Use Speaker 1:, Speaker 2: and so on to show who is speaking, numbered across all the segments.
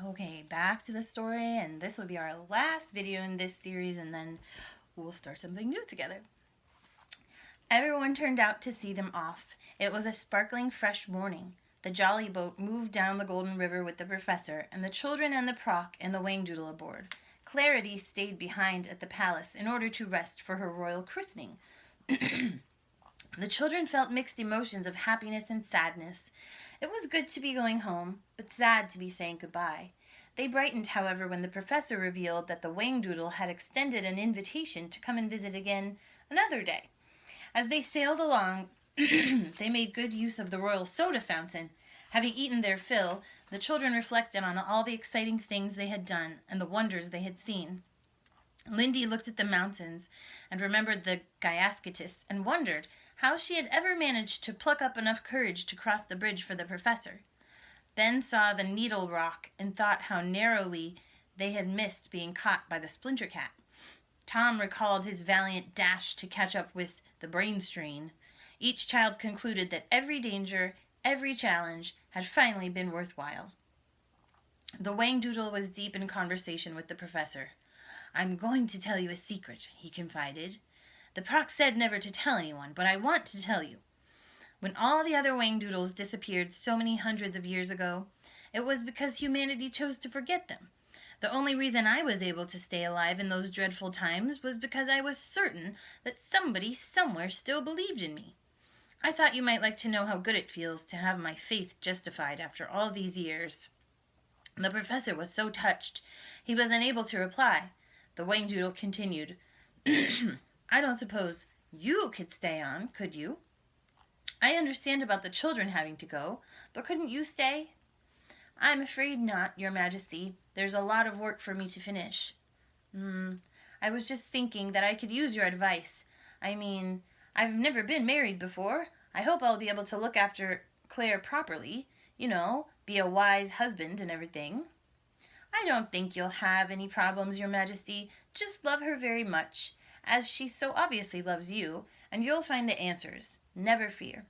Speaker 1: Okay, back to the story, and this will be our last video in this series, and then we'll start something new together. Everyone turned out to see them off. It was a sparkling fresh morning. The jolly boat moved down the Golden River with the professor, and the children and the Proc and the Whangdoodle aboard. Clarity stayed behind at the palace in order to rest for her royal christening. The children felt mixed emotions of happiness and sadness. It was good to be going home, but sad to be saying goodbye. They brightened, however, when the professor revealed that the Whangdoodle had extended an invitation to come and visit again another day. As they sailed along, they made good use of the royal soda fountain. Having eaten their fill, the children reflected on all the exciting things they had done and the wonders they had seen. Lindy looked at the mountains and remembered the Gyascutus and wondered how she had ever managed to pluck up enough courage to cross the bridge for the professor. Ben saw the Needle Rock and thought how narrowly they had missed being caught by the Splinter Cat. Tom recalled his valiant dash to catch up with the Brain Strain. Each child concluded that every danger, every challenge, had finally been worthwhile. The Whangdoodle was deep in conversation with the professor. "I'm going to tell you a secret," he confided. "The Proc said never to tell anyone, but I want to tell you. When all the other Whangdoodles disappeared so many hundreds of years ago, it was because humanity chose to forget them. The only reason I was able to stay alive in those dreadful times was because I was certain that somebody somewhere still believed in me. I thought you might like to know how good it feels to have my faith justified after all these years." The professor was so touched, he was unable to reply. The Whangdoodle continued, "I don't suppose you could stay on, could you? I understand about the children having to go, but couldn't you stay?" "I'm afraid not, Your Majesty. There's a lot of work for me to finish." I was just thinking that I could use your advice. I mean, I've never been married before. I hope I'll be able to look after Claire properly. You know, be a wise husband and everything." "I don't think you'll have any problems, Your Majesty. Just love her very much, as she so obviously loves you, and you'll find the answers. Never fear."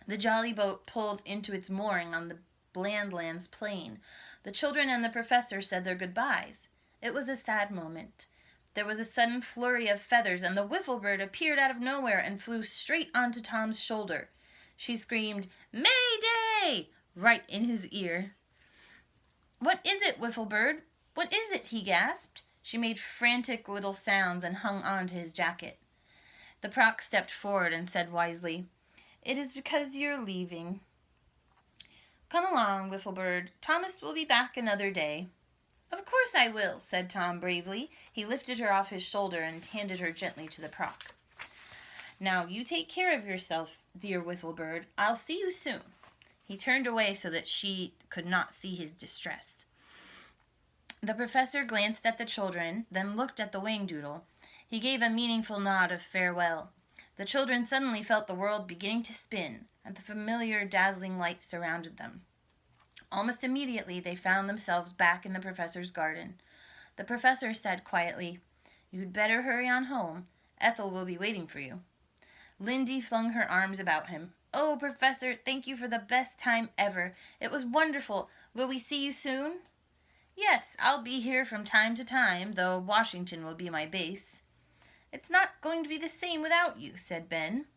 Speaker 1: The jolly boat pulled into its mooring on the Blandlands plain. The children and the professor said their goodbyes. It was a sad moment. There was a sudden flurry of feathers, and the Whiffle Bird appeared out of nowhere and flew straight onto Tom's shoulder. She screamed, "Mayday!" right in his ear. "What is it, Whiffle Bird? What is it?" he gasped. She made frantic little sounds and hung on to his jacket. The Proc stepped forward and said wisely, "It is because you're leaving. Come along, Whiffle Bird. Thomas will be back another day." "Of course I will," said Tom bravely. He lifted her off his shoulder and handed her gently to the Proc. "Now you take care of yourself, dear Whiffle Bird. I'll see you soon." He turned away so that she could not see his distress. The professor glanced at the children, then looked at the Whangdoodle. He gave a meaningful nod of farewell. The children suddenly felt the world beginning to spin, and the familiar dazzling light surrounded them. Almost immediately they found themselves back in the professor's garden. The professor said quietly, "You'd better hurry on home. Ethel will be waiting for you." Lindy flung her arms about him. "Oh, Professor, thank you for the best time ever. It was wonderful. Will we see you soon?" "Yes, I'll be here from time to time, though Washington will be my base." "It's not going to be the same without you," said Ben.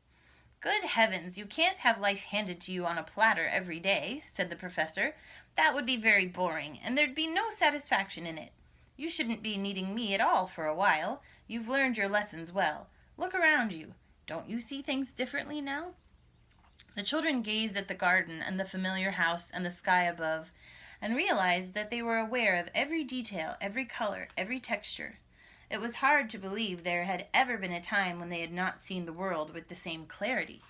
Speaker 1: "Good heavens, you can't have life handed to you on a platter every day," said the professor. "That would be very boring, and there'd be no satisfaction in it. You shouldn't be needing me at all for a while. You've learned your lessons well. Look around you. Don't you see things differently now?" The children gazed at the garden and the familiar house and the sky above, and realized that they were aware of every detail, every color, every texture. It was hard to believe there had ever been a time when they had not seen the world with the same clarity.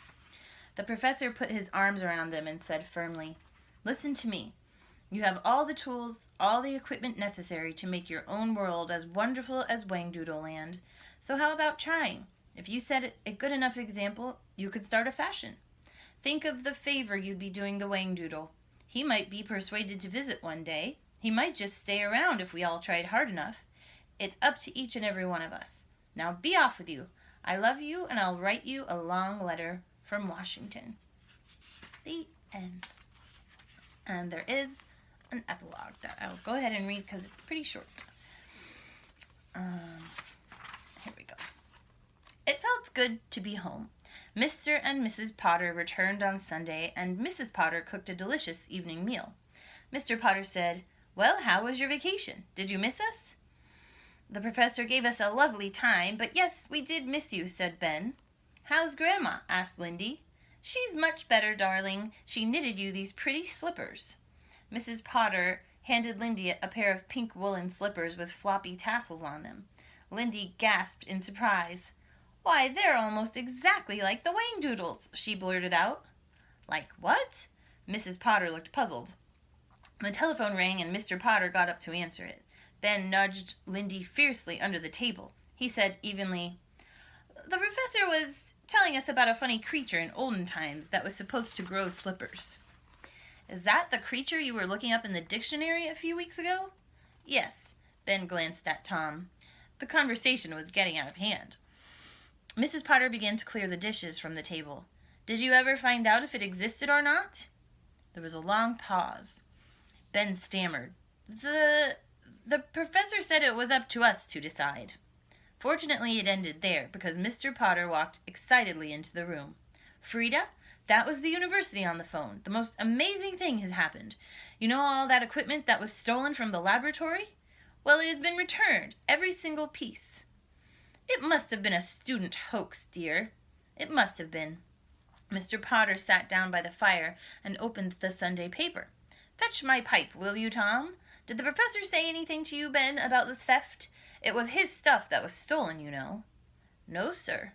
Speaker 1: The professor put his arms around them and said firmly, "Listen to me. You have all the tools, all the equipment necessary to make your own world as wonderful as Whangdoodle Land. So how about trying? If you set a good enough example, you could start a fashion. Think of the favor you'd be doing the Whangdoodle. He might be persuaded to visit one day. He might just stay around if we all tried hard enough. It's up to each and every one of us. Now be off with you. I love you, and I'll write you a long letter from Washington." The end. And there is an epilogue that I'll go ahead and read because it's pretty short. Here we go. It felt good to be home. Mr. and Mrs. Potter returned on Sunday, and Mrs. Potter cooked a delicious evening meal. Mr. Potter said, "Well, how was your vacation? Did you miss us?" "The professor gave us a lovely time, but yes, we did miss you," said Ben. "How's Grandma?" asked Lindy. "She's much better, darling. She knitted you these pretty slippers." Mrs. Potter handed Lindy a pair of pink woolen slippers with floppy tassels on them. Lindy gasped in surprise. "Why, they're almost exactly like the Whangdoodles," she blurted out. "Like what?" Mrs. Potter looked puzzled. The telephone rang and Mr. Potter got up to answer it. Ben nudged Lindy fiercely under the table. He said evenly, "The professor was telling us about a funny creature in olden times that was supposed to grow slippers." "Is that the creature you were looking up in the dictionary a few weeks ago?" "Yes." Ben glanced at Tom. The conversation was getting out of hand. Mrs. Potter began to clear the dishes from the table. "Did you ever find out if it existed or not?" There was a long pause. Ben stammered. The professor said it was up to us to decide." Fortunately, it ended there, because Mr. Potter walked excitedly into the room. "Frida, that was the university on the phone. The most amazing thing has happened. You know all that equipment that was stolen from the laboratory? Well, it has been returned, every single piece." "It must have been a student hoax, dear." "It must have been." Mr. Potter sat down by the fire and opened the Sunday paper. "Fetch my pipe, will you, Tom? Did the professor say anything to you, Ben, about the theft? It was his stuff that was stolen, you know." "No, sir."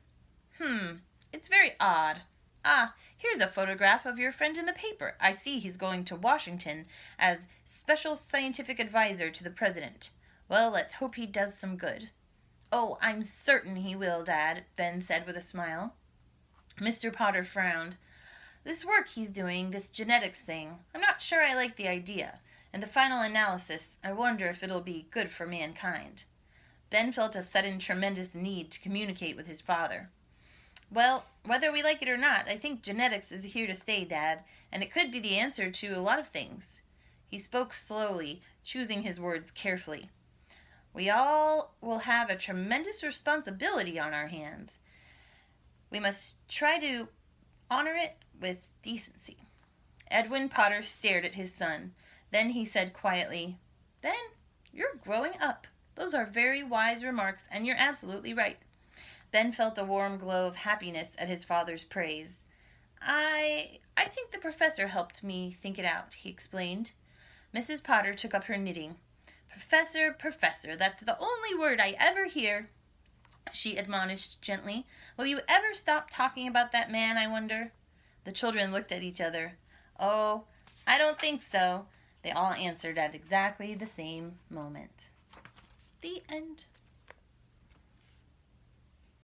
Speaker 1: It's very odd. Ah, here's a photograph of your friend in the paper. I see he's going to Washington as special scientific advisor to the president. Well, let's hope he does some good." "Oh, I'm certain he will, Dad," Ben said with a smile. Mr. Potter frowned. "This work he's doing, this genetics thing, I'm not sure I like the idea. In the final analysis, I wonder if it'll be good for mankind." Ben felt a sudden tremendous need to communicate with his father. "Well, whether we like it or not, I think genetics is here to stay, Dad, and it could be the answer to a lot of things." He spoke slowly, choosing his words carefully. "We all will have a tremendous responsibility on our hands. We must try to honor it with decency." Edwin Potter stared at his son. Then he said quietly, "Ben, you're growing up. Those are very wise remarks, and you're absolutely right." Ben felt a warm glow of happiness at his father's praise. I think the professor helped me think it out," he explained. Mrs. Potter took up her knitting. Professor, that's the only word I ever hear," she admonished gently. "Will you ever stop talking about that man, I wonder?" The children looked at each other. "Oh, I don't think so," they all answered at exactly the same moment. The end.